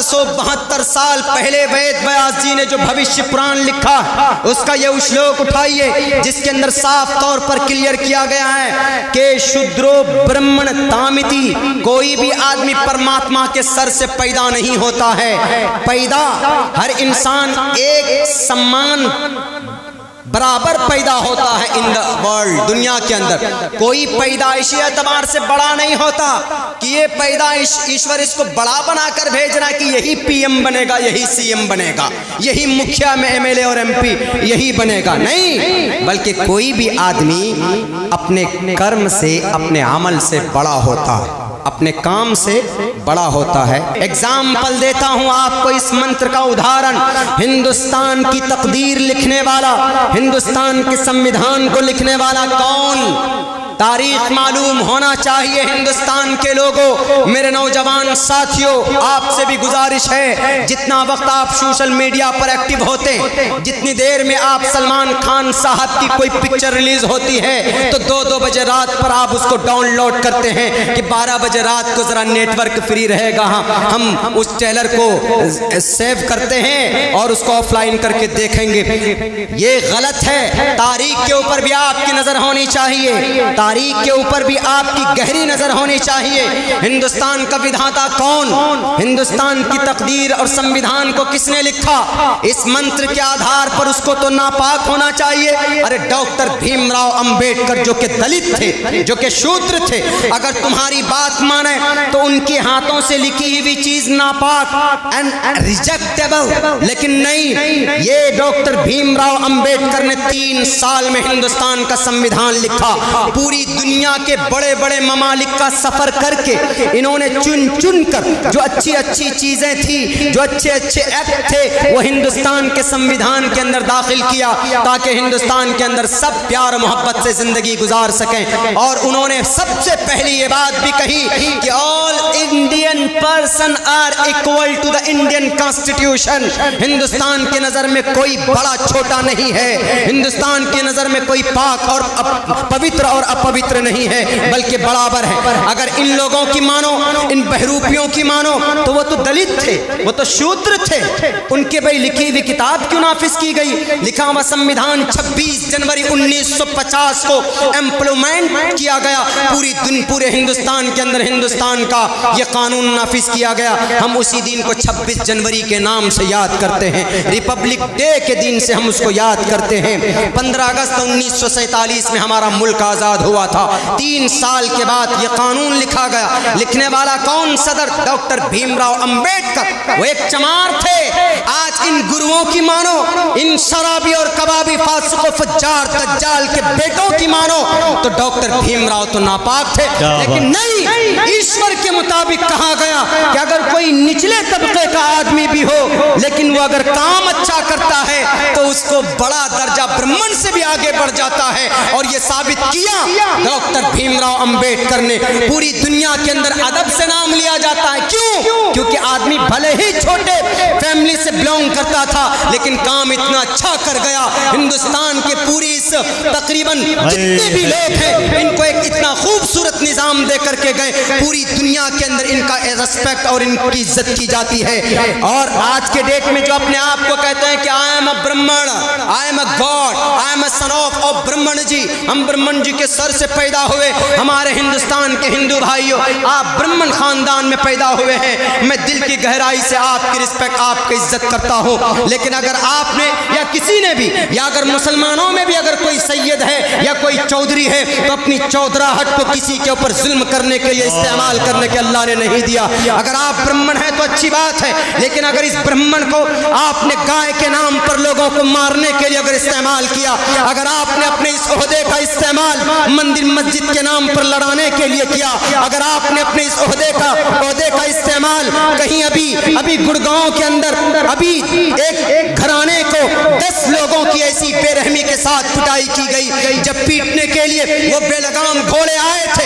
1772 سال پہلے وید ویاس جی نے جو بھوشیہ پران لکھا اس کا یہ شلوک اٹھائیے جس کے اندر صاف طور پر کلیئر کیا گیا ہے کہ شودرو برہمن تامتی، کوئی بھی آدمی پرماتما کے سر سے پیدا نہیں ہوتا ہے. پیدا ہر انسان ایک سمان برابر پیدا ہوتا ہے ان دا ورلڈ، دنیا کے اندر. کوئی پیدائشی اعتبار سے بڑا نہیں ہوتا کہ یہ پیدائش ایشور اس کو بڑا بنا کر بھیج رہا ہے کہ یہی پی ایم بنے گا، یہی سی ایم بنے گا، یہی مکھیا میں ایم ایل اے اور ایم پی یہی بنے گا. نہیں، بلکہ کوئی بھی آدمی اپنے کرم سے، اپنے عمل سے بڑا ہوتا ہے، اپنے کام سے بڑا ہوتا ہے. ایگزامپل دیتا ہوں آپ کو اس منتر کا ادھارن. ہندوستان کی تقدیر لکھنے والا، ہندوستان کے سمویدھان کو لکھنے والا کون؟ تاریخ معلوم ہونا چاہیے ہندوستان کے لوگوں. میرے نوجوان ساتھیوں، آپ سے بھی گزارش ہے جتنا وقت آپ سوشل میڈیا پر ایکٹیو ہوتے ہیں، جتنی دیر میں آپ سلمان خان صاحب کی کوئی پکچر ریلیز ہوتی ہے تو 2 بجے رات پر آپ اس کو ڈاؤن لوڈ کرتے ہیں کہ 12 بجے رات کو ذرا نیٹ ورک فری رہے گا، ہم اس ٹریلر کو سیو کرتے ہیں اور اس کو آف لائن کر کے دیکھیں گے. یہ غلط ہے. تاریخ کے اوپر بھی آپ کی نظر ہونی چاہیے، تاریخ کے اوپر بھی آپ کی گہری نظر ہونی چاہیے. ہندوستان کا ودھاتا کون؟ ہندوستان کی تقدیر اور سمویدھان کو کس نے لکھا؟ اس منتر کے آدھار پر اس کو تو ناپاک ہونا چاہیے. ارے ڈاکٹر بھیم راؤ امبیڈکر جو کہ دلت تھے، جو کہ شودر تھے، اگر تمہاری بات مانے تو ان کے ہاتھوں سے لکھی ہوئی چیز ناپاک اینڈ ریجیکٹیبل. لیکن نہیں، یہ ڈاکٹر بھیم راؤ امبیڈکر نے 3 سال میں ہندوستان کا سمویدھان لکھا. پوری دنیا کے بڑے بڑے ممالک کا سفر کر کے انہوں نے چن کر جو اچھی چیزیں تھی، جو اچھے ایکٹ تھے، وہ ہندوستان کے سمویدھان کے اندر داخل کیا تاکہ ہندوستان کے اندر سب پیار و محبت سے زندگی گزار سکیں. اور انہوں نے سب سے پہلی یہ بات بھی کہی کہ all Indian person are equal to the Indian constitution. Hindustan کے نظر میں کوئی بڑا چھوٹا نہیں ہے، ہندوستان کی نظر میں کوئی پاک اور پوتر اور اپوتر نہیں ہے، بلکہ برابر ہے. اگر ان لوگوں کی مانو، ان بہروپیوں کی مانو تو وہ تو دلت تھے، وہ تو شودر تھے. ان کے بھائی لکھی ہوئی کتاب کیوں نافذ کی گئی؟ لکھا ہوا سمویدھان 26 جنوری 1950 کو امپلیمنٹ کیا گیا. پورے ہندوستان کے اندر ہندوستان کا یہ قانون نافذ کیا گیا. ہم اسی دن کو 26 جنوری کے نام سے یاد کرتے ہیں، ریپبلک ڈے کے دن سے ہم اس کو یاد کرتے ہیں. 15 اگست 1947 میں ہمارا ملک آزاد ہوا تھا. 3 سال کے بعد یہ قانون لکھا گیا. لکھنے والا کون؟ صدر ڈاکٹر بھیم راؤ امبیڈکر. وہ ایک چمار تھے. آج ان گروؤں کی مانو، ان شرابی اور کبابی فاسق و فجار دجال کے بیٹوں کی مانو تو ڈاکٹر بھیم راؤ تو ناپاک تھے. لیکن نہیں، ایشور کے مطابق کہا گیا کہ اگر کوئی نچلے طبقے کا آدمی بھی ہو لیکن وہ اگر کام اچھا کرتا ہے تو اس کو بڑا درجہ برہمن سے بھی آگے بڑھ جاتا ہے. اور یہ ثابت کیا ڈاکٹر بھیم راؤ امبیڈکر نے. پوری دنیا کے اندر ادب سے نام لیا جاتا ہے. کیوں؟ کیونکہ آدمی بھلے ہی چھوٹے فیملی سے بلونگ کرتا تھا لیکن کام اتنا اچھا کر گیا. ہندوستان کے پوری اس تقریباً جتنے بھی لوگ ہیں ان کو ایک اتنا خوبصورت نظام دے کر کے گئے. پوری دنیا کے اندر ان کا ریسپیکٹ اور ان کی عزت کی جاتی ہے. اور آج کے ڈیٹ میں جو اپنے آپ کو کہتے ہیں کہ آئی am a Brahmin, I am a god, I am a son of Brahmin ji, ہم برہمن جی کے سر سے پیدا ہوئے. ہمارے ہندوستان کے ہندو بھائیوں، آپ برہمن خاندان میں پیدا ہوئے ہیں. میں دل کی گہرائی سے آپ کی رسپیکٹ، آپ کی عزت کرتا ہوں. لیکن اگر آپ نے یا کسی نے بھی، یا اگر مسلمانوں میں بھی اگر کوئی سید ہے یا کوئی چودھری ہے تو اپنی چودراہٹ کو کسی کے اوپر ظلم کرنے کے لیے استعمال کرنے کے اللہ نے نہیں دیا. اگر آپ برہمن ہیں تو اچھی بات ہے، لیکن اگر اس برہمن کو آپ نے گائے کے نام پر لوگوں کو مارنے کے لیے اگر استعمال کیا، اگر آپ نے اپنے اس عہدے کا استعمال مندر مسجد کے نام پر لڑانے کے لیے کیا، اگر آپ نے اپنے اس عہدے کا استعمال کہیں ابھی گڑگاؤں کے اندر ابھی ایک گھرانے کو 10 لوگوں کی ایسی بے رحمی کے ساتھ پٹائی کی گئی، جب پیٹنے کے لیے وہ بے لگام گھوڑے آئے تھے،